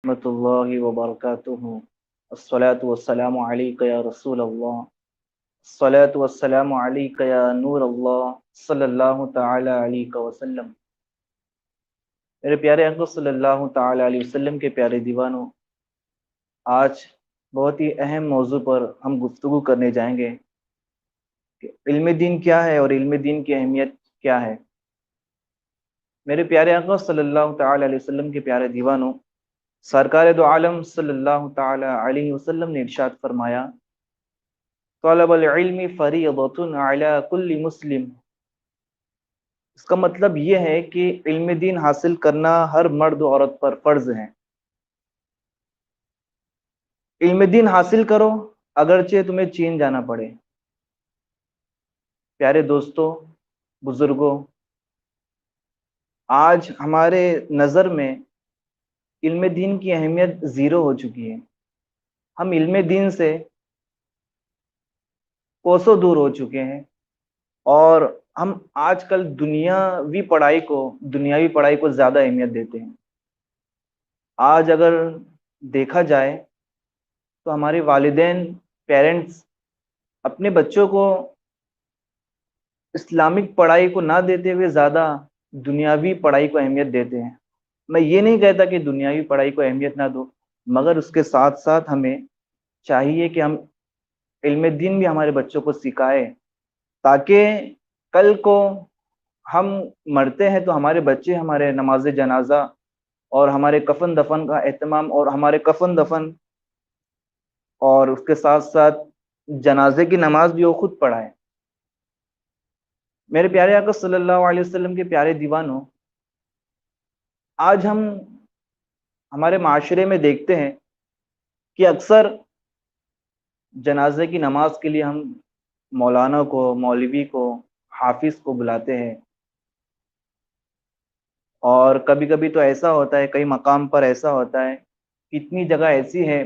ورحمۃ اللہ وبرکاتہ الصلاۃ والسلام علیک یا رسول اللہ الصلاۃ والسلام علیک یا نور اللہ صلی اللہ تعالی علیہ وسلم۔ میرے پیارے آقا صلی اللہ تعالی علیہ وسلم کے پیارے دیوانوں، آج بہت ہی اہم موضوع پر ہم گفتگو کرنے جائیں گے کہ علم دین کیا ہے اور علم دین کی اہمیت کیا ہے۔ میرے پیارے آقا صلی اللہ تعالی علیہ وسلم کے پیارے دیوانوں، سرکار دو عالم صلی اللہ تعالی علیہ وسلم نے ارشاد فرمایا، طلب العلم فریضۃ علی کل مسلم۔ اس کا مطلب یہ ہے کہ علم دین حاصل کرنا ہر مرد و عورت پر فرض ہے۔ علم دین حاصل کرو اگرچہ تمہیں چین جانا پڑے۔ پیارے دوستوں، بزرگوں، آج ہمارے نظر میں علم دین کی اہمیت زیرو ہو چکی ہے۔ ہم علم دین سے کوسوں دور ہو چکے ہیں اور ہم آج کل دنیاوی پڑھائی کو زیادہ اہمیت دیتے ہیں۔ آج اگر دیکھا جائے تو ہمارے والدین، پیرنٹس اپنے بچوں کو اسلامک پڑھائی کو نہ دیتے ہوئے زیادہ دنیاوی پڑھائی کو اہمیت دیتے ہیں۔ میں یہ نہیں کہتا کہ دنیاوی پڑھائی کو اہمیت نہ دو، مگر اس کے ساتھ ساتھ ہمیں چاہیے کہ ہم علم دین بھی ہمارے بچوں کو سکھائے، تاکہ کل کو ہم مرتے ہیں تو ہمارے بچے ہمارے نماز جنازہ اور ہمارے کفن دفن کا اہتمام اور ہمارے کفن دفن اور اس کے ساتھ ساتھ جنازے کی نماز بھی وہ خود پڑھائے۔ میرے پیارے آقا صلی اللہ علیہ وسلم کے پیارے دیوانوں، آج ہم ہمارے معاشرے میں دیکھتے ہیں کہ اکثر جنازے کی نماز کے لیے ہم مولانا کو، مولوی کو، حافظ کو بلاتے ہیں، اور کبھی کبھی تو ایسا ہوتا ہے، کئی مقام پر ایسا ہوتا ہے، کتنی جگہ ایسی ہے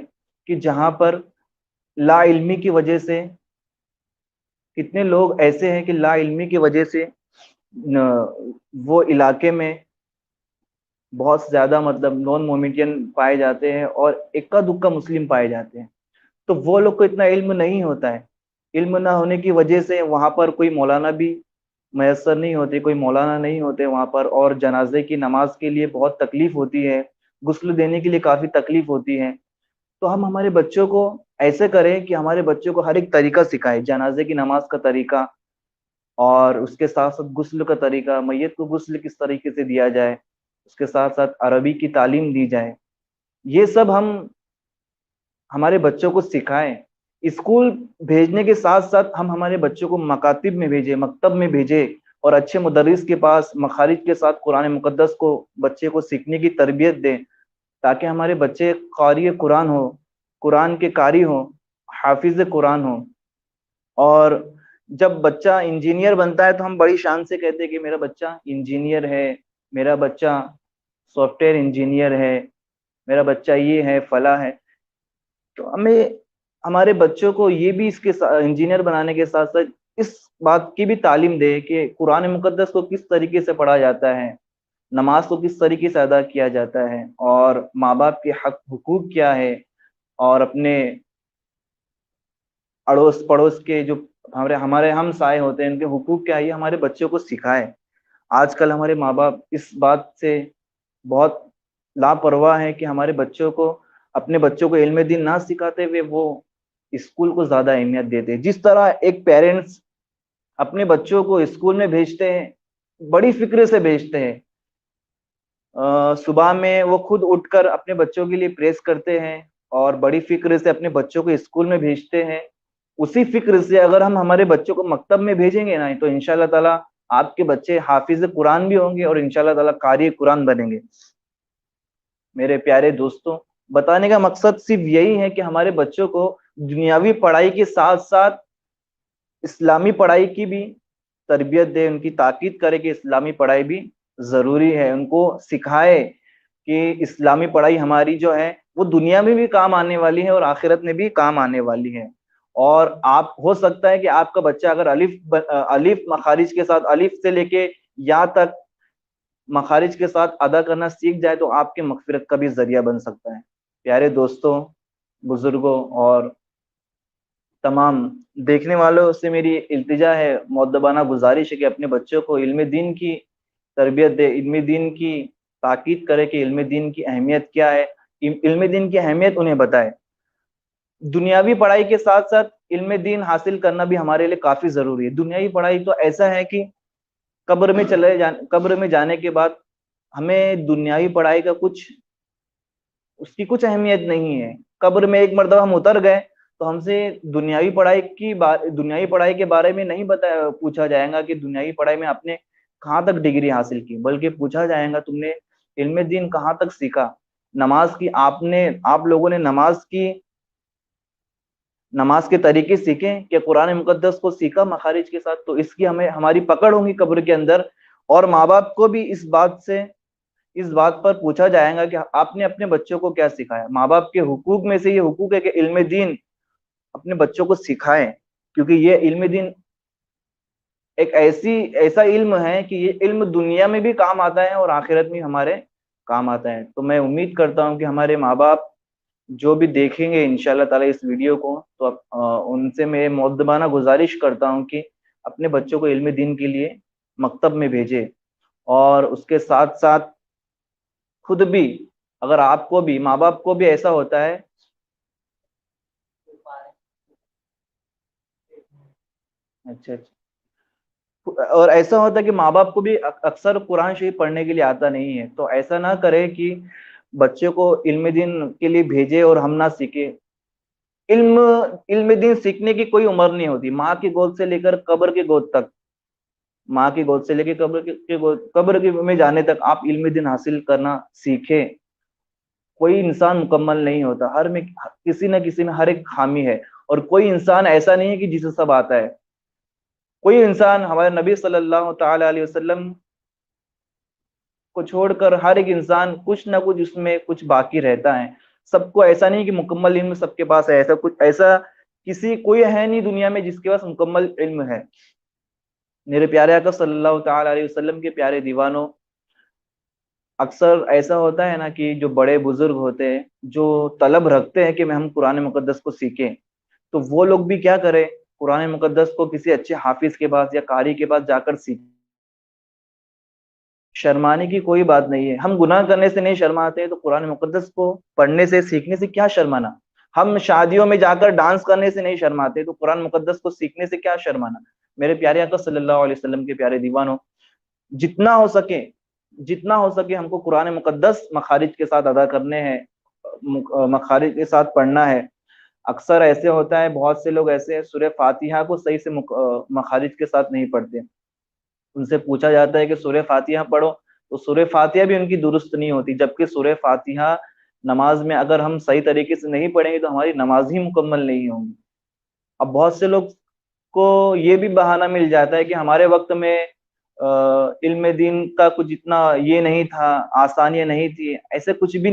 کہ جہاں پر لا علمی کی وجہ سے، کتنے لوگ ایسے ہیں کہ لا علمی کی وجہ سے وہ علاقے میں بہت زیادہ نان مومنٹین پائے جاتے ہیں اور اکا دکا مسلم پائے جاتے ہیں۔ تو وہ لوگ کو اتنا علم نہیں ہوتا ہے، علم نہ ہونے کی وجہ سے وہاں پر کوئی مولانا بھی میسر نہیں ہوتے، کوئی مولانا نہیں ہوتے وہاں پر، اور جنازے کی نماز کے لیے بہت تکلیف ہوتی ہے، غسل دینے کے لیے کافی تکلیف ہوتی ہے۔ تو ہم ہمارے بچوں کو ایسے کریں کہ ہمارے بچوں کو ہر ایک طریقہ سکھائے، جنازے کی نماز کا طریقہ اور اس کے ساتھ ساتھ غسل کا طریقہ، میت کو غسل کس طریقے سے دیا جائے، اس کے ساتھ ساتھ عربی کی تعلیم دی جائے۔ یہ سب ہم ہمارے بچوں کو سکھائیں۔ اسکول بھیجنے کے ساتھ ساتھ ہم ہمارے بچوں کو مکاتب میں بھیجیں، مکتب میں بھیجیں، اور اچھے مدرس کے پاس مخارج کے ساتھ قرآن مقدس کو بچے کو سیکھنے کی تربیت دیں، تاکہ ہمارے بچے قاری قرآن ہو، قرآن کے قاری ہوں، حافظ قرآن ہوں۔ اور جب بچہ انجینئر بنتا ہے تو ہم بڑی شان سے کہتے ہیں کہ میرا بچہ انجینئر ہے، میرا بچہ سافٹ ویئر انجینئر ہے، میرا بچہ یہ ہے، فلاں ہے۔ تو ہمیں ہمارے بچوں کو یہ بھی اس کے انجینئر بنانے کے ساتھ ساتھ اس بات کی بھی تعلیم دے کہ قرآن مقدس کو کس طریقے سے پڑھا جاتا ہے، نماز کو کس طریقے سے ادا کیا جاتا ہے، اور ماں باپ کے حقوق کیا ہے، اور اپنے اڑوس پڑوس کے جو ہمارے ہم سائے ہوتے ہیں ان کے حقوق کیا ہے، یہ ہمارے بچوں کو سکھائے۔ آج کل ہمارے ماں باپ اس بات سے بہت لاپرواہ ہیں کہ ہمارے بچوں کو، اپنے بچوں کو علم دین نہ سکھاتے ہوئے وہ اسکول کو زیادہ اہمیت دیتے ہیں۔ جس طرح ایک پیرنٹس اپنے بچوں کو اسکول میں بھیجتے ہیں، بڑی فکر سے بھیجتے ہیں، صبح میں وہ خود اٹھ کر اپنے بچوں کے لیے پریس کرتے ہیں اور بڑی فکر سے اپنے بچوں کو اسکول میں بھیجتے ہیں، اسی فکر سے اگر ہم ہمارے بچوں کو مکتب میں بھیجیں گے نا، تو انشاءاللہ تعالیٰ آپ کے بچے حافظ قرآن بھی ہوں گے اور انشاءاللہ تعالیٰ قاری قرآن بنیں گے۔ میرے پیارے دوستوں، بتانے کا مقصد صرف یہی ہے کہ ہمارے بچوں کو دنیاوی پڑھائی کے ساتھ ساتھ اسلامی پڑھائی کی بھی تربیت دے، ان کی تاکید کرے کہ اسلامی پڑھائی بھی ضروری ہے، ان کو سکھائے کہ اسلامی پڑھائی ہماری جو ہے وہ دنیا میں بھی کام آنے والی ہے اور آخرت میں بھی کام آنے والی ہے۔ اور آپ ہو سکتا ہے کہ آپ کا بچہ اگر الف مخارج کے ساتھ، الف سے لے کے یا تک مخارج کے ساتھ ادا کرنا سیکھ جائے تو آپ کے مغفرت کا بھی ذریعہ بن سکتا ہے۔ پیارے دوستوں، بزرگوں اور تمام دیکھنے والوں سے میری التجا ہے، مؤدبانہ گزارش ہے کہ اپنے بچوں کو علم دین کی تربیت دے، علم دین کی تاکید کرے کہ علم دین کی اہمیت کیا ہے، علم دین کی اہمیت انہیں بتائے۔ دنیاوی پڑھائی کے ساتھ ساتھ علم دین حاصل کرنا بھی ہمارے لیے کافی ضروری ہے۔ دنیاوی پڑھائی تو ایسا ہے کہ قبر میں جانے کے بعد ہمیں دنیاوی پڑھائی کا اس کی کچھ اہمیت نہیں ہے۔ قبر میں ایک مرتبہ ہم اتر گئے تو ہم سے دنیاوی پڑھائی کے بارے میں نہیں پوچھا جائے گا کہ دنیاوی پڑھائی میں آپ نے کہاں تک ڈگری حاصل کی، بلکہ پوچھا جائے گا تم نے علم دین کہاں تک سیکھا۔ نماز کی آپ لوگوں نے نماز کے طریقے سیکھے کہ قرآن مقدس کو سیکھا مخارج کے ساتھ، تو اس کی ہماری پکڑ ہوگی قبر کے اندر۔ اور ماں باپ کو بھی اس بات پر پوچھا جائے گا کہ آپ نے اپنے بچوں کو کیا سکھایا۔ ماں باپ کے حقوق میں سے یہ حقوق ہے کہ علم دین اپنے بچوں کو سکھائیں، کیونکہ یہ علم دین ایک ایسا علم ہے کہ یہ علم دنیا میں بھی کام آتا ہے اور آخرت میں ہمارے کام آتا ہے۔ تو میں امید کرتا ہوں کہ ہمارے ماں باپ جو بھی دیکھیں گے انشاءاللہ تعالی اس ویڈیو کو، تو ان سے میں مؤدبانہ گزارش کرتا ہوں کہ اپنے بچوں کو علم دین کے لیے مکتب میں بھیجے، اور اس کے ساتھ ساتھ خود بھی، اگر آپ کو بھی، ماں باپ کو بھی ایسا ہوتا ہے اچھا اور ایسا ہوتا ہے کہ ماں باپ کو بھی اکثر قرآن شریف پڑھنے کے لیے آتا نہیں ہے، تو ایسا نہ کرے کہ بچے کو علم دین کے لیے بھیجے اور ہم نہ سیکھے۔ علم دین سیکھنے کی کوئی عمر نہیں ہوتی، ماں کی گود سے لے کر قبر کی گود تک، ماں کی گود سے لے کے قبر میں جانے تک آپ علم دین حاصل کرنا سیکھیں۔ کوئی انسان مکمل نہیں ہوتا، کسی نہ کسی میں ہر ایک خامی ہے، اور کوئی انسان ایسا نہیں ہے کہ جسے سب آتا ہے۔ کوئی انسان، ہمارے نبی صلی اللہ تعالی علیہ وسلم کو چھوڑ کر ہر ایک انسان کچھ نہ کچھ اس میں کچھ باقی رہتا ہے۔ سب کو ایسا نہیں کہ مکمل علم سب کے پاس ہے، ایسا کوئی ہے نہیں دنیا میں جس کے پاس مکمل علم ہے۔ میرے پیارے آقا صلی اللہ تعالی علیہ وسلم کے پیارے دیوانوں، اکثر ایسا ہوتا ہے نا کہ جو بڑے بزرگ ہوتے ہیں، جو طلب رکھتے ہیں کہ ہم قرآن مقدس کو سیکھیں، تو وہ لوگ بھی کیا کرے، قرآن مقدس کو کسی اچھے حافظ کے پاس یا قاری کے پاس جا کر سیکھیں۔ شرمانے کی کوئی بات نہیں ہے، ہم گناہ کرنے سے نہیں شرماتے، تو قرآن مقدس کو پڑھنے سے، سیکھنے سے کیا شرمانا۔ ہم شادیوں میں جا کر ڈانس کرنے سے نہیں شرماتے، تو قرآن مقدس کو سیکھنے سے کیا شرمانا۔ میرے پیارے آقا صلی اللہ علیہ وسلم کے پیارے دیوانوں، جتنا ہو سکے ہم کو قرآن مقدس مخارج کے ساتھ ادا کرنے ہیں، مخارج کے ساتھ پڑھنا ہے۔ اکثر ایسے ہوتا ہے، بہت سے لوگ ایسے سورہ فاتحہ کو صحیح سے مخارج کے ساتھ نہیں پڑھتے۔ ان سے پوچھا جاتا ہے کہ سورہ فاتحہ پڑھو، تو سورہ فاتحہ بھی ان کی درست نہیں ہوتی، جبکہ سورہ فاتحہ نماز میں اگر ہم صحیح طریقے سے نہیں پڑھیں گے تو ہماری نماز ہی مکمل نہیں ہوگی۔ اب بہت سے لوگ کو یہ بھی بہانہ مل جاتا ہے کہ ہمارے وقت میں علم دین کا کچھ اتنا یہ نہیں تھا، آسانیاں نہیں تھی۔ ایسے کچھ بھی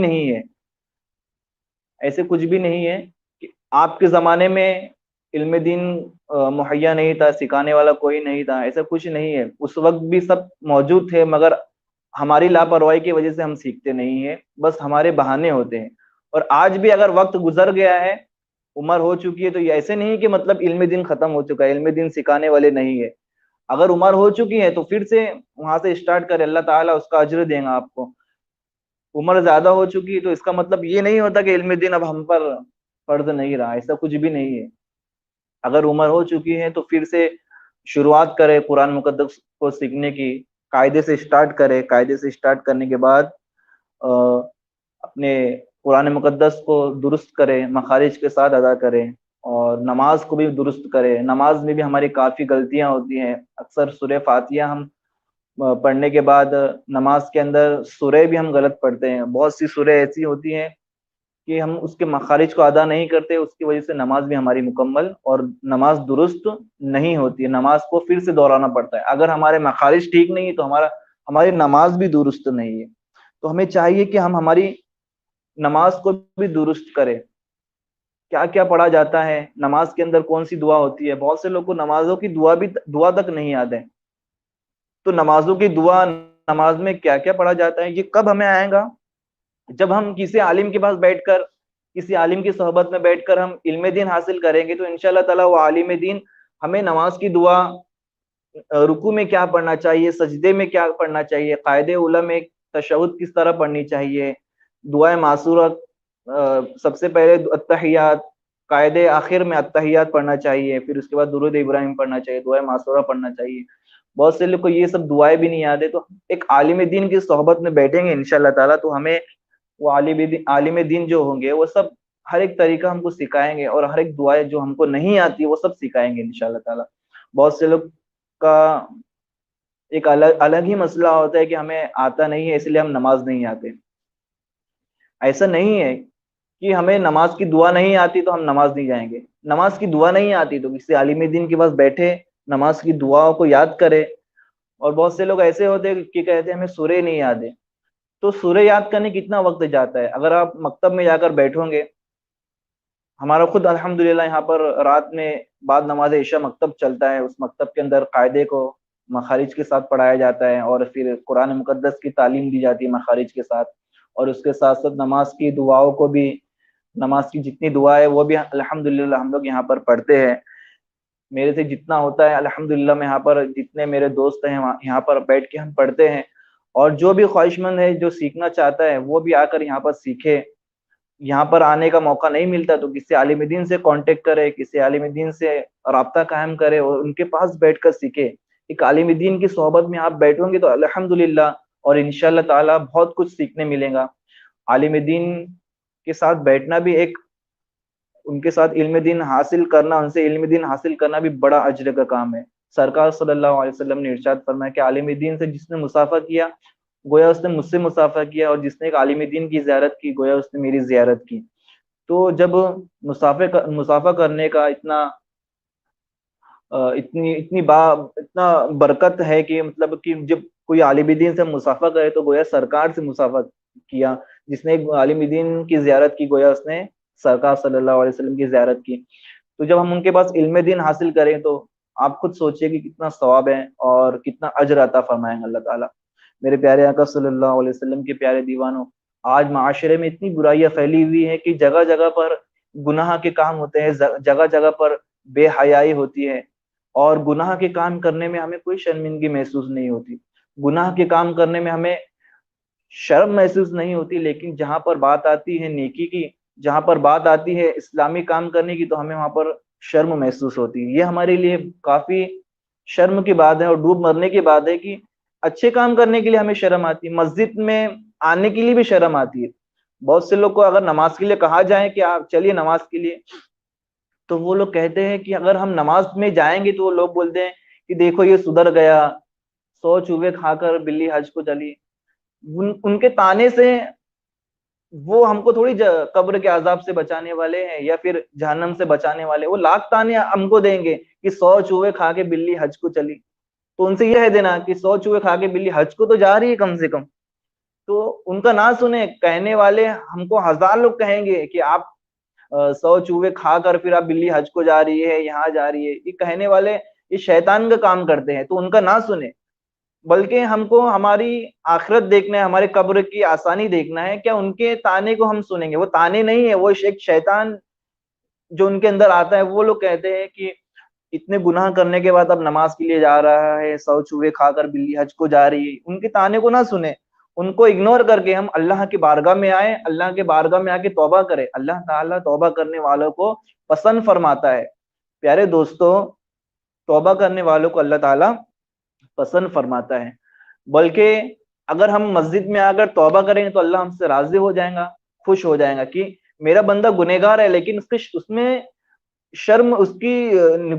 نہیں ہے کہ آپ کے زمانے میں علم دین مہیا نہیں تھا، سکھانے والا کوئی نہیں تھا، ایسا کچھ نہیں ہے۔ اس وقت بھی سب موجود تھے، مگر ہماری لاپرواہی کی وجہ سے ہم سیکھتے نہیں ہیں، بس ہمارے بہانے ہوتے ہیں۔ اور آج بھی اگر وقت گزر گیا ہے، عمر ہو چکی ہے، تو یہ ایسے نہیں کہ مطلب علم دین ختم ہو چکا ہے، علم دین سکھانے والے نہیں ہے۔ اگر عمر ہو چکی ہے تو پھر سے وہاں سے اسٹارٹ کرے، اللہ تعالیٰ اس کا اجر دے گا آپ کو۔ عمر زیادہ ہو چکی ہے تو اس کا مطلب یہ نہیں ہوتا کہ علم دین اب ہم پر فرض نہیں رہا، ایسا کچھ بھی نہیں ہے۔ اگر عمر ہو چکی ہے تو پھر سے شروعات کرے قرآن مقدس کو سیکھنے کی، قاعدے سے اسٹارٹ کرے۔ قاعدے سے اسٹارٹ کرنے کے بعد اپنے قرآن مقدس کو درست کرے، مخارج کے ساتھ ادا کرے، اور نماز کو بھی درست کرے۔ نماز میں بھی ہماری کافی غلطیاں ہوتی ہیں، اکثر سورہ فاتحہ ہم پڑھنے کے بعد نماز کے اندر سورہ بھی ہم غلط پڑھتے ہیں۔ بہت سی سورہ ایسی ہوتی ہیں کہ ہم اس کے مخارج کو ادا نہیں کرتے، اس کی وجہ سے نماز بھی ہماری مکمل اور نماز درست نہیں ہوتی ہے، نماز کو پھر سے دہرانا پڑتا ہے۔ اگر ہمارے مخارج ٹھیک نہیں ہے تو ہماری نماز بھی درست نہیں ہے۔ تو ہمیں چاہیے کہ ہم ہماری نماز کو بھی درست کریں۔ کیا کیا پڑھا جاتا ہے نماز کے اندر، کون سی دعا ہوتی ہے، بہت سے لوگ کو نمازوں کی دعا تک نہیں یاد ہے۔ تو نمازوں کی دعا، نماز میں کیا کیا پڑھا جاتا ہے، یہ کب ہمیں آئے گا؟ جب ہم کسی عالم کے پاس بیٹھ کر کسی عالم کی صحبت میں بیٹھ کر ہم علم دین حاصل کریں گے تو انشاءاللہ تعالیٰ وہ عالم دین ہمیں نماز کی دعا، رکوع میں کیا پڑھنا چاہیے، سجدے میں کیا پڑھنا چاہیے، قاعدے اولیٰ میں تشہد کس طرح پڑھنی چاہیے، دعائے معصورہ، سب سے پہلے التحیات، قاعدے آخر میں التحیات پڑھنا چاہیے، پھر اس کے بعد درود ابراہیم پڑھنا چاہیے، دعائے معصورہ پڑھنا چاہیے۔ بہت سے لوگ کو یہ سب دعائیں بھی نہیں آتے، تو ایک عالم دین کی صحبت میں بیٹھیں گے انشاءاللہ تعالیٰ تو ہمیں وہ عالم دین جو ہوں گے وہ سب ہر ایک طریقہ ہم کو سکھائیں گے، اور ہر ایک دعائیں جو ہم کو نہیں آتی وہ سب سکھائیں گے انشاءاللہ تعالیٰ۔ بہت سے لوگ کا ایک الگ ہی مسئلہ ہوتا ہے کہ ہمیں آتا نہیں ہے اس لیے ہم نماز نہیں آتے۔ ایسا نہیں ہے کہ ہمیں نماز کی دعا نہیں آتی تو ہم نماز نہیں جائیں گے، نماز کی دعا نہیں آتی تو کسی عالم دین کے پاس بیٹھے نماز کی دعاؤں کو یاد کرے۔ اور بہت سے لوگ ایسے ہوتے ہیں کہ کہتے ہیں ہمیں سورہ نہیں یاد ہے، تو سورہ یاد کرنے کتنا وقت جاتا ہے؟ اگر آپ مکتب میں جا کر بیٹھو گے، ہمارا خود الحمدللہ یہاں پر رات میں بعد نماز عشاء مکتب چلتا ہے، اس مکتب کے اندر قاعدے کو مخارج کے ساتھ پڑھایا جاتا ہے، اور پھر قرآن مقدس کی تعلیم دی جاتی ہے مخارج کے ساتھ، اور اس کے ساتھ ساتھ نماز کی دعاؤں کو بھی، نماز کی جتنی دعا ہے وہ بھی الحمدللہ ہم لوگ یہاں پر پڑھتے ہیں۔ میرے سے جتنا ہوتا ہے الحمدللہ میں یہاں پر جتنے میرے دوست ہیں یہاں پر بیٹھ کے ہم پڑھتے ہیں، اور جو بھی خواہش مند ہے جو سیکھنا چاہتا ہے وہ بھی آ کر یہاں پر سیکھے۔ یہاں پر آنے کا موقع نہیں ملتا تو کسی عالم دین سے کانٹیکٹ کرے، کسی عالم دین سے رابطہ قائم کرے اور ان کے پاس بیٹھ کر سیکھے۔ ایک عالم دین کی صحبت میں آپ بیٹھیں گے تو الحمدللہ اور انشاءاللہ تعالیٰ بہت کچھ سیکھنے ملے گا۔ عالم دین کے ساتھ بیٹھنا بھی ایک، ان کے ساتھ علم دین حاصل کرنا، ان سے علم دین حاصل کرنا بھی بڑا اجر کا کام ہے۔ سرکار صلی اللہ علیہ وسلم نے ارشاد فرمایا کہ عالم دین سے جس نے مسافہ کیا گویا اس نے مجھ سے مسافہ کیا، اور جس نے ایک عالم دین کی زیارت کی گویا اس نے میری زیارت کی۔ تو جب مسافہ کرنے کا اتنا برکت ہے کہ مطلب کہ جب کوئی عالم دین سے مسافہ کرے تو گویا سرکار سے مسافہ کیا، جس نے ایک عالم دین کی زیارت کی گویا اس نے سرکار صلی اللہ علیہ وسلم کی زیارت کی۔ تو جب ہم ان کے پاس علم دین حاصل کریں تو آپ خود سوچئے کہ کتنا ثواب ہے اور کتنا اجر عطا فرمائیں گے اللہ تعالیٰ۔ میرے پیارے آقا صلی اللہ علیہ وسلم کے پیارے دیوانوں، آج معاشرے میں اتنی برائیاں پھیلی ہوئی ہیں کہ جگہ جگہ پر گناہ کے کام ہوتے ہیں، جگہ جگہ پر بے حیائی ہوتی ہے، اور گناہ کے کام کرنے میں ہمیں کوئی شرمندگی محسوس نہیں ہوتی، گناہ کے کام کرنے میں ہمیں شرم محسوس نہیں ہوتی، لیکن جہاں پر بات آتی ہے نیکی کی، جہاں پر بات آتی ہے اسلامی کام کرنے کی تو ہمیں وہاں پر شرم محسوس ہوتی ہے۔ یہ ہمارے لیے کافی شرم کی بات ہے اور ڈوب مرنے کی بات ہے کہ اچھے کام کرنے کے لیے ہمیں شرم آتی ہے، مسجد میں آنے کے لیے بھی شرم آتی ہے۔ بہت سے لوگ کو اگر نماز کے لیے کہا جائے کہ آپ چلیے نماز کے لیے، تو وہ لوگ کہتے ہیں کہ اگر ہم نماز میں جائیں گے تو وہ لوگ بولتے ہیں کہ دیکھو یہ سدھر گیا، 100 چوہے کھا کر بلی حج کو چلی۔ ان کے تانے سے وہ ہم کو تھوڑی قبر کے عذاب سے بچانے والے ہیں یا پھر جہنم سے بچانے والے، وہ لاکھ تانے ہم کو دیں گے کہ 100 چوہے کھا کے بلی حج کو چلی، تو ان سے یہ ہے دینا کہ 100 چوہے کھا کے بلی حج کو تو جا رہی ہے کم سے کم۔ تو ان کا نہ سنیں، کہنے والے ہم کو 1000 لوگ کہیں گے کہ آپ 100 چوہے کھا کر پھر آپ بلی حج کو جا رہی ہے، یہاں جا رہی ہے، یہ کہنے والے یہ شیطان کا کام کرتے ہیں، تو ان کا نہ سنیں، بلکہ ہم کو ہماری آخرت دیکھنا ہے، ہمارے قبر کی آسانی دیکھنا ہے۔ کیا ان کے تانے کو ہم سنیں گے؟ وہ تانے نہیں ہے، وہ ایک شیطان جو ان کے اندر آتا ہے۔ وہ لوگ کہتے ہیں کہ اتنے گناہ کرنے کے بعد اب نماز کے لیے جا رہا ہے، 100 چوہے کھا کر بلی حج کو جا رہی ہے، ان کے تانے کو نہ سنیں، ان کو اگنور کر کے ہم اللہ کی بارگاہ میں آئے، اللہ کے بارگاہ میں آ کے توبہ کرے۔ اللہ تعالیٰ توبہ کرنے والوں کو پسند فرماتا ہے۔ پیارے دوستو، توبہ کرنے والوں کو اللہ تعالیٰ پسند فرماتا ہے، بلکہ اگر ہم مسجد میں آ کر توبہ کریں گے تو اللہ ہم سے راضی ہو جائے گا، خوش ہو جائے گا کہ میرا بندہ گنہگار ہے لیکن اس میں شرم، اس کی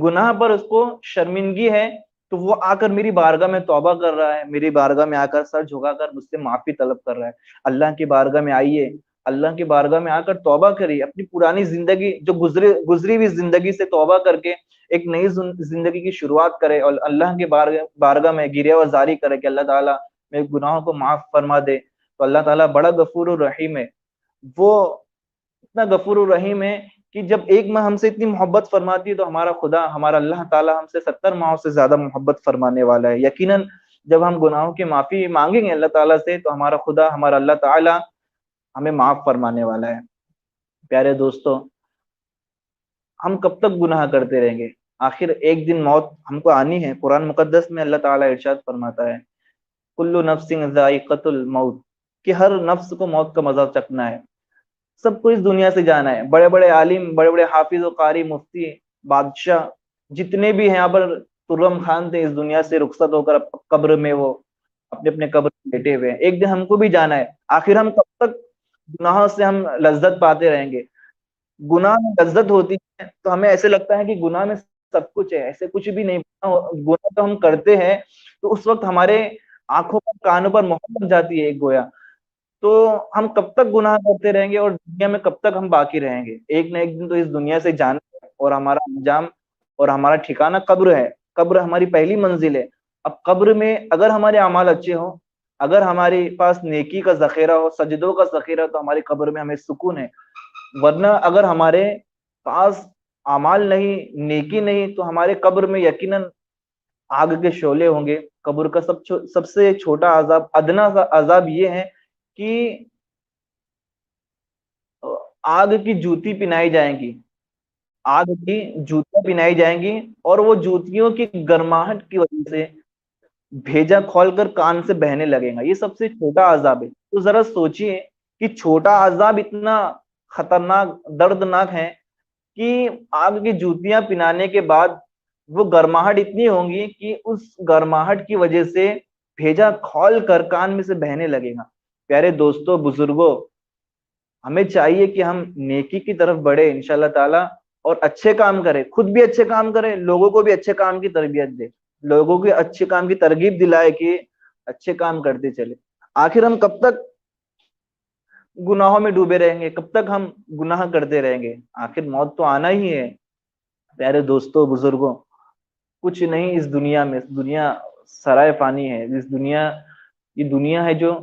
گناہ پر اس کو شرمندگی ہے، تو وہ آ کر میری بارگاہ میں توبہ کر رہا ہے، میری بارگاہ میں آ کر سر جھکا کر مجھ سے معافی طلب کر رہا ہے۔ اللہ کی بارگاہ میں آئیے، اللہ کی بارگاہ میں آ کر توبہ کریے، اپنی پرانی زندگی جو گزری ہوئی زندگی سے توبہ کر کے ایک نئی زندگی کی شروعات کرے، اور اللہ کی بارگاہ میں گریہ وزاری کرے کہ اللہ تعالیٰ میرے گناہوں کو معاف فرما دے۔ تو اللہ تعالیٰ بڑا غفور الرحیم ہے، وہ اتنا غفور الرحیم ہے کہ جب ایک ماہ ہم سے اتنی محبت فرماتی ہے تو ہمارا خدا، ہمارا اللہ تعالیٰ ہم سے 70 ماہوں سے زیادہ محبت فرمانے والا ہے۔ یقیناً جب ہم گناہوں کی معافی مانگیں گے اللہ تعالیٰ سے تو ہمارا خدا، ہمارا اللہ تعالیٰ ہمیں معاف فرمانے والا ہے۔ پیارے دوستوں، ہم کب تک گناہ کرتے رہیں گے؟ آخر ایک دن موت ہم کو آنی ہے۔ قرآن مقدس میں اللہ تعالیٰ ارشاد فرماتا ہے کلو نفس ذائقۃ الموت، کہ ہر نفس کو موت کا مزہ چکھنا ہے، سب کو اس دنیا سے جانا ہے۔ بڑے بڑے عالم، بڑے بڑے حافظ و قاری، مفتی، بادشاہ جتنے بھی ہیں یہاں پر ترم خان تھے، اس دنیا سے رخصت ہو کر اب قبر میں وہ اپنے اپنے قبر میں لیٹے ہوئے ہیں۔ ایک دن ہم کو بھی جانا ہے۔ آخر ہم کب تک گناہوں سے ہم لذت پاتے رہیں گے؟ گناہ میں لذت ہوتی ہے تو ہمیں ایسے لگتا ہے کہ گناہ میں سب کچھ ہے، ایسے کچھ بھی نہیں۔ گناہ تو ہم کرتے ہیں تو اس وقت ہمارے آنکھوں پر، کانوں پر مہر لگ جاتی ہے ایک گویا۔ تو ہم کب تک گناہ کرتے رہیں گے اور دنیا میں کب تک ہم باقی رہیں گے؟ ایک نہ ایک دن تو اس دنیا سے جانا ہے، اور ہمارا انجام اور ہمارا ٹھکانہ قبر ہے۔ قبر ہماری پہلی منزل ہے۔ اب قبر میں اگر ہمارے اعمال اچھے ہوں، اگر ہمارے پاس نیکی کا ذخیرہ ہو، سجدوں کا ذخیرہ، تو ہماری قبر میں ہمیں سکون ہے۔ ورنہ اگر ہمارے پاس اعمال نہیں، نیکی نہیں، تو ہمارے قبر میں یقیناً آگ کے شعلے ہوں گے۔ قبر کا سب سے چھوٹا عذاب، ادنا سا عذاب یہ ہے کہ آگ کی جوتی پہنائی جائیں گی، آگ کی جوتیاں پہنائی جائیں گی، اور وہ جوتیوں کی گرماہٹ کی وجہ سے بھیجا کھول کر کان سے بہنے لگے گا۔ یہ سب سے چھوٹا عذاب ہے۔ تو ذرا سوچئے کہ چھوٹا عذاب اتنا خطرناک، دردناک ہے کہ آگ کی جوتیاں پہنانے کے بعد وہ گرماہٹ اتنی ہوں گی کہ اس گرماہٹ کی وجہ سے بھیجا کھول کر کان میں سے بہنے لگے گا۔ پیارے دوستوں، بزرگوں، ہمیں چاہیے کہ ہم نیکی کی طرف بڑھے انشاءاللہ تعالی، اور اچھے کام کرے، خود بھی اچھے کام کرے، لوگوں کو بھی اچھے کام کی تربیت دے، لوگوں کو اچھے کام کی ترغیب دلائے کہ اچھے کام کرتے چلے۔ آخر ہم کب تک گناہوں میں ڈوبے رہیں گے؟ کب تک ہم گناہ کرتے رہیں گے؟ آخر موت تو آنا ہی ہے۔ پیارے دوستوں، بزرگوں، کچھ نہیں اس دنیا میں، دنیا سرائے فانی ہے۔ اس دنیا، یہ دنیا ہے جو،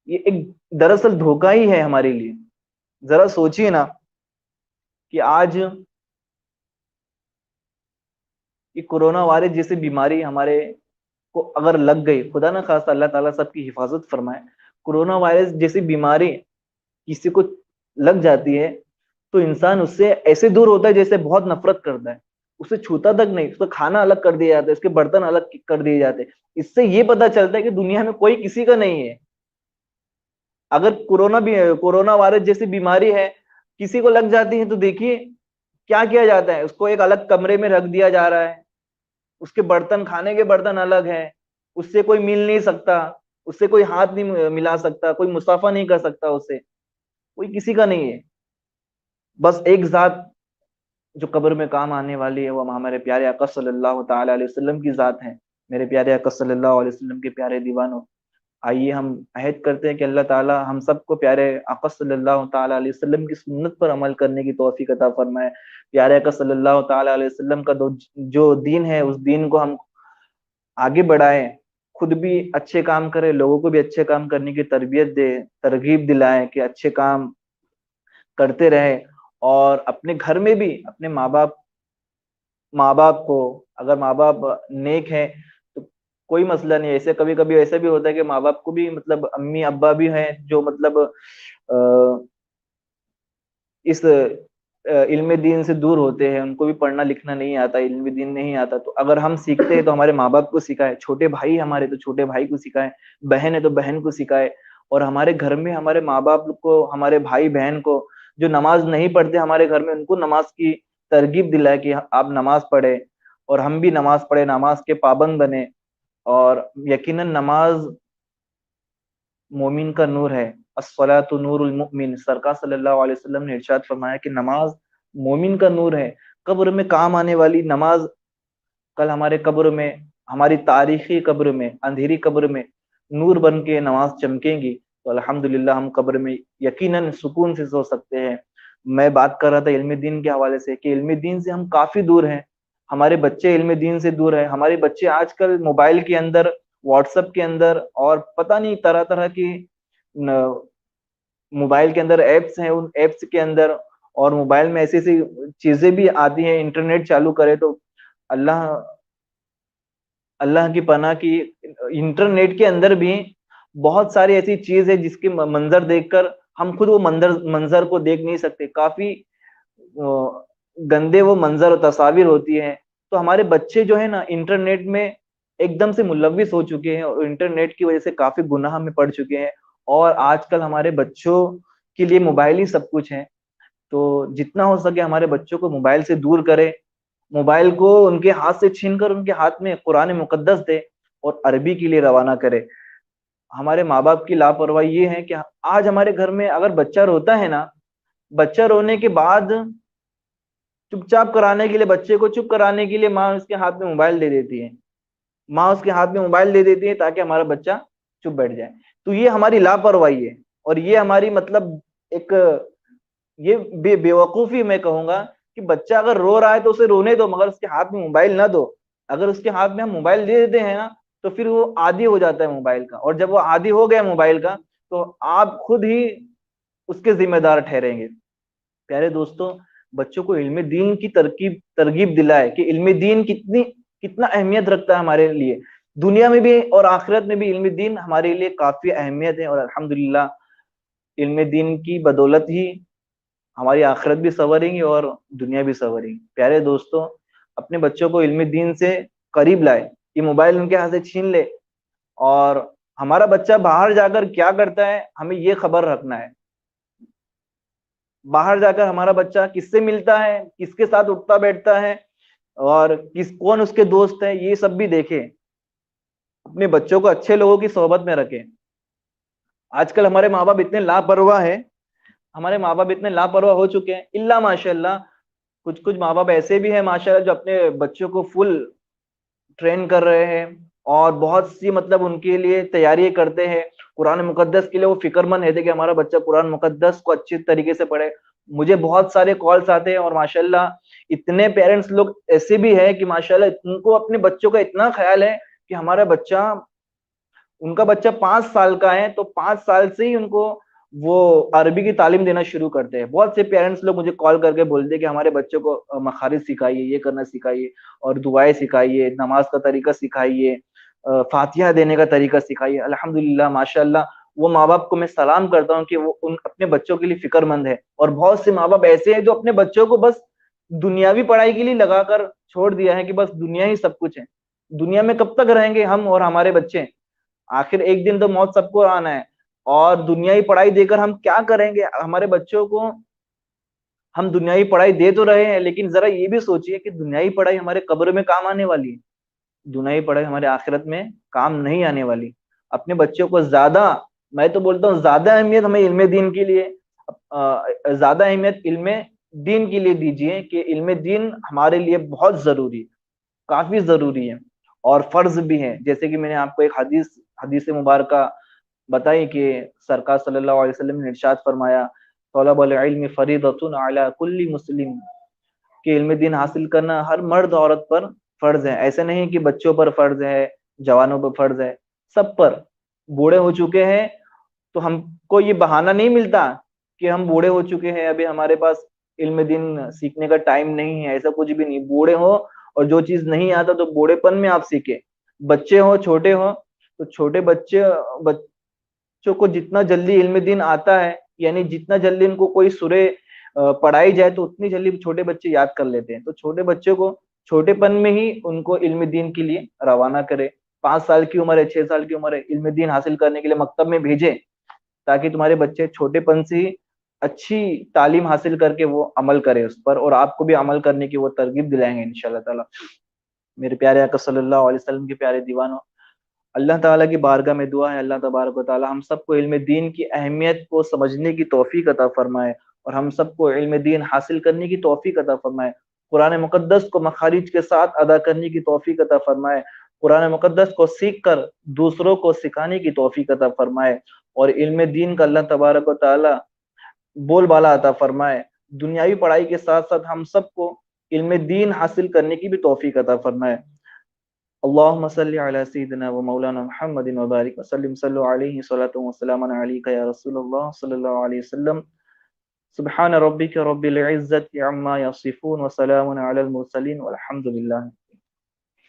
یہ ایک دراصل دھوکہ ہی ہے ہمارے لیے۔ ذرا سوچئے نا کہ آج یہ کورونا وائرس جیسی بیماری ہمارے کو اگر لگ گئی، خدا نہ خواستہ، اللہ تعالیٰ سب کی حفاظت فرمائے، کورونا وائرس جیسی بیماری کسی کو لگ جاتی ہے تو انسان اس سے ایسے دور ہوتا ہے جیسے بہت نفرت کرتا ہے، اسے چھوتا تک نہیں، اس کا کھانا الگ کر دیا جاتا ہے، اس کے برتن الگ کر دیے جاتے ہیں۔ اس سے یہ پتا چلتا ہے کہ دنیا میں کوئی کسی کا نہیں ہے۔ اگر کورونا وائرس جیسی بیماری ہے، کسی کو لگ جاتی ہے تو دیکھیے کیا کیا جاتا ہے، اس کو ایک الگ کمرے میں رکھ دیا جا رہا ہے، اس کے برتن، کھانے کے برتن الگ ہیں، اس سے کوئی مل نہیں سکتا، اس سے کوئی ہاتھ نہیں ملا سکتا، کوئی مصافحہ نہیں کر سکتا، اس سے کوئی کسی کا نہیں ہے۔ بس ایک ذات جو قبر میں کام آنے والی ہے، وہ ہمارے پیارے آقا صلی اللہ تعالی علیہ وسلم کی ذات ہے۔ میرے پیارے آقا صلی اللہ علیہ وسلم کے پیارے دیوانوں، آئیے ہم عہد کرتے ہیں کہ اللہ تعالی ہم سب کو پیارے آقا صلی اللہ تعالی علیہ وسلم کی سنت پر عمل کرنے کی توفیق عطا فرمائے۔ پیارے آقا صلی اللہ تعالی علیہ وسلم کا جو دین ہے، اس دین کو ہم آگے بڑھائیں، خود بھی اچھے کام کرے، لوگوں کو بھی اچھے کام کرنے کی تربیت دے، ترغیب دلائیں کہ اچھے کام کرتے رہے، اور اپنے گھر میں بھی اپنے ماں باپ کو، اگر ماں باپ نیک ہیں تو کوئی مسئلہ نہیں ہے۔ ایسے کبھی کبھی ایسا بھی ہوتا ہے کہ ماں باپ کو بھی، مطلب امی ابا بھی ہیں جو مطلب اس علم دین سے دور ہوتے ہیں، ان کو بھی پڑھنا لکھنا نہیں آتا، علم دین نہیں آتا، تو اگر ہم سیکھتے ہیں تو ہمارے ماں باپ کو سکھائے، چھوٹے بھائی ہمارے تو چھوٹے بھائی کو سکھائے، بہن ہے تو بہن کو سکھائے، اور ہمارے گھر میں ہمارے ماں باپ کو، ہمارے بھائی بہن کو جو نماز نہیں پڑھتے ہمارے گھر میں، ان کو نماز کی ترغیب دلائے کہ آپ نماز پڑھیں، اور ہم بھی نماز پڑھیں، نماز کے پابند بنے۔ اور یقیناً نماز مومن کا نور ہے، الصلاۃ نور المؤمن، سرکار صلی اللہ علیہ وسلم نے ارشاد فرمایا کہ نماز مومن کا نور ہے۔ قبر میں کام آنے والی نماز کل ہمارے قبر میں، ہماری تاریخی قبر میں، اندھیری قبر میں نور بن کے نماز چمکیں گی، تو الحمدللہ ہم قبر میں یقیناً سکون سے سو سکتے ہیں۔ میں بات کر رہا تھا علم دین کے حوالے سے کہ علم دین سے ہم کافی دور ہیں، ہمارے بچے علم دین سے دور ہیں، ہمارے بچے آج کل موبائل کے اندر، واٹس ایپ کے اندر، اور پتہ نہیں طرح طرح کی موبائل کے اندر ایپس ہیں، ان ایپس کے اندر، اور موبائل میں ایسی ایسی چیزیں بھی آتی ہیں، انٹرنیٹ چالو کرے تو اللہ اللہ کی پناہ کی، انٹرنیٹ کے اندر بھی بہت ساری ایسی چیز ہے جس کے منظر دیکھ کر ہم خود وہ منظر کو دیکھ نہیں سکتے، کافی گندے وہ منظر اور تصاویر ہوتی ہیں. تو ہمارے بچے جو ہے نا انٹرنیٹ میں ایک دم سے ملوث ہو چکے ہیں، اور انٹرنیٹ کی وجہ سے کافی گناہ میں پڑ چکے ہیں. اور آج کل ہمارے بچوں کے لیے موبائل ہی سب کچھ ہے. تو جتنا ہو سکے ہمارے بچوں کو موبائل سے دور کرے، موبائل کو ان کے ہاتھ سے چھین کر ان کے ہاتھ میں قرآن مقدس دے اور عربی کے لیے روانہ کرے. ہمارے ماں باپ کی لاپرواہی یہ ہے کہ آج ہمارے گھر میں اگر بچہ روتا ہے نا، بچہ رونے کے بعد چپ چاپ کرانے کے لیے، بچے کو چپ کرانے کے لیے ماں اس کے ہاتھ میں موبائل دے دیتی ہے. ماں اس کے ہاتھ میں موبائل دے دیتی ہے تاکہ ہمارا بچہ چپ بیٹھ جائے. تو یہ ہماری لاپرواہی ہے، اور یہ ہماری مطلب ایک یہ بے وقوفی میں کہوں گا کہ بچہ اگر رو رہا ہے تو اسے رونے دو، مگر اس کے ہاتھ میں موبائل نہ دو. اگر اس کے ہاتھ میں ہم موبائل دے دیتے ہیں نا تو پھر وہ عادی ہو جاتا ہے موبائل کا، اور جب وہ عادی ہو گیا موبائل کا تو آپ خود ہی اس کے ذمہ دار ٹھہریں گے. پیارے دوستوں، بچوں کو علم دین کی ترغیب دلائے کہ علم دین کتنا اہمیت رکھتا ہے ہمارے لیے، دنیا میں بھی اور آخرت میں بھی علم دین ہمارے لیے کافی اہمیت ہے. اور الحمدللہ علم دین کی بدولت ہی ہماری آخرت بھی سنورے گی اور دنیا بھی سنورے گی. پیارے دوستوں، اپنے بچوں کو علم دین سے قریب لائے، یہ موبائل ان کے ہاتھ سے چھین لے، اور ہمارا بچہ باہر جا کر کیا کرتا ہے ہمیں یہ خبر رکھنا ہے. باہر جا کر ہمارا بچہ کس سے ملتا ہے، کس کے ساتھ اٹھتا بیٹھتا ہے، اور کون اس کے دوست ہے، یہ سب بھی دیکھیں. اپنے بچوں کو اچھے لوگوں کی صحبت میں رکھیں. آج کل ہمارے ماں باپ اتنے لاپرواہ ہیں، ہمارے ماں باپ اتنے لاپرواہ ہو چکے ہیں، اللہ ماشاء اللہ کچھ ماں باپ ایسے بھی ہیں ماشاء اللہ جو اپنے بچوں کو فل ٹرین کر رہے ہیں، اور بہت سی مطلب ان کے لیے تیاری کرتے ہیں. قرآن مقدس کے لیے وہ فکر مند ہے کہ ہمارا بچہ قرآن مقدس کو اچھی طریقے سے پڑھے. مجھے بہت سارے کالس آتے ہیں، اور ماشاءاللہ اتنے پیرنٹس لوگ ایسے بھی ہیں کہ ماشاءاللہ ان کو اپنے بچوں کا اتنا خیال ہے کہ ہمارا بچہ، ان کا بچہ 5 سال کا ہے تو 5 سال سے ہی ان کو وہ عربی کی تعلیم دینا شروع کرتے ہیں. بہت سے پیرنٹس لوگ مجھے کال کر کے بولتے ہیں کہ ہمارے بچوں کو مخارج سکھائیے، یہ کرنا سکھائیے، اور دعائیں سکھائیے، نماز کا طریقہ سکھائیے، فاتحہ دینے کا طریقہ سکھائیے. الحمدللہ ماشاءاللہ وہ ماں باپ کو میں سلام کرتا ہوں کہ وہ اپنے بچوں کے لیے فکر مند ہے. اور بہت سے ماں باپ ایسے ہیں جو اپنے بچوں کو بس دنیاوی پڑھائی کے لیے لگا کر چھوڑ دیا ہے کہ بس دنیا ہی سب کچھ ہے. دنیا میں کب تک رہیں گے ہم اور ہمارے بچے؟ آخر ایک دن تو موت سب کو آنا ہے، اور دنیائی پڑھائی دے کر ہم کیا کریں گے؟ ہمارے بچوں کو ہم دنیائی پڑھائی دے تو رہے ہیں، لیکن ذرا یہ بھی سوچئے کہ دنیائی پڑھائی ہمارے قبر میں کام آنے والی ہے، دنیائی پڑھائی ہمارے آخرت میں کام نہیں آنے والی. اپنے بچوں کو زیادہ، میں تو بولتا ہوں زیادہ اہمیت ہمیں علم دین کے لیے، زیادہ اہمیت علم دین کے لیے دیجیے کہ علم دین ہمارے لیے بہت ضروری، کافی ضروری ہے اور فرض بھی ہے. جیسے کہ میں نے آپ کو ایک حدیث مبارکہ بتائی کہ سرکار صلی اللہ علیہ وسلم نے ارشاد فرمایا، طلب العلم فریضۃ علی کل مسلم، کہ علم دین حاصل کرنا ہر مرد عورت پر فرض ہے. ایسے نہیں کہ بچوں پر فرض ہے، جوانوں پر فرض ہے، سب پر. بوڑھے ہو چکے ہیں تو ہم کو یہ بہانہ نہیں ملتا کہ ہم بوڑھے ہو چکے ہیں، ابھی ہمارے پاس علم دین سیکھنے کا ٹائم نہیں ہے. ایسا کچھ بھی نہیں. بوڑھے ہو اور جو چیز نہیں آتا تو بوڑھے پن میں آپ سیکھیں. بچے ہو، چھوٹے ہو، تو چھوٹے بچوں کو جتنا جلدی علم دین آتا ہے، یعنی جتنا جلدی ان کو کوئی سورے پڑھائی جائے تو اتنی جلدی چھوٹے بچے یاد کر لیتے ہیں. تو چھوٹے بچوں کو چھوٹے پن میں ہی ان کو علم دین کے لیے روانہ کرے. 5 سال کی عمر ہے، 6 سال کی عمر ہے، علم دین حاصل کرنے کے لیے مکتب میں بھیجے، تاکہ تمہارے بچے چھوٹے پن سے ہی اچھی تعلیم حاصل کر کے وہ عمل کرے اس پر، اور آپ کو بھی عمل کرنے کی وہ ترغیب دلائیں گے انشاءاللہ تعالی. میرے پیارے آقا صلی اللہ علیہ وسلم کے پیارے دیوانوں، اللہ تعالیٰ کی بارگاہ میں دعا ہے اللہ تبارک و تعالیٰ ہم سب کو علم دین کی اہمیت کو سمجھنے کی توفیق عطا فرمائے، اور ہم سب کو علم دین حاصل کرنے کی توفیق عطا فرمائے. قرآن مقدس کو مخارج کے ساتھ ادا کرنے کی توفیق عطا فرمائے. قرآن مقدس کو سیکھ کر دوسروں کو سکھانے کی توفیق عطا فرمائے، اور علم دین کا اللہ تبارک و تعالیٰ بول بالا عطا فرمائے. دنیاوی پڑھائی کے ساتھ ساتھ ہم سب کو علم دین حاصل کرنے کی بھی توفیق عطا فرمائے. اللهم صل على سيدنا ومولانا محمد وبارك وسلم. صلوا عليه صلاة وسلاما عليك يا رسول الله صلى الله عليه وسلم. سبحان ربك رب العزة عما يصفون وسلام على المرسلين والحمد لله.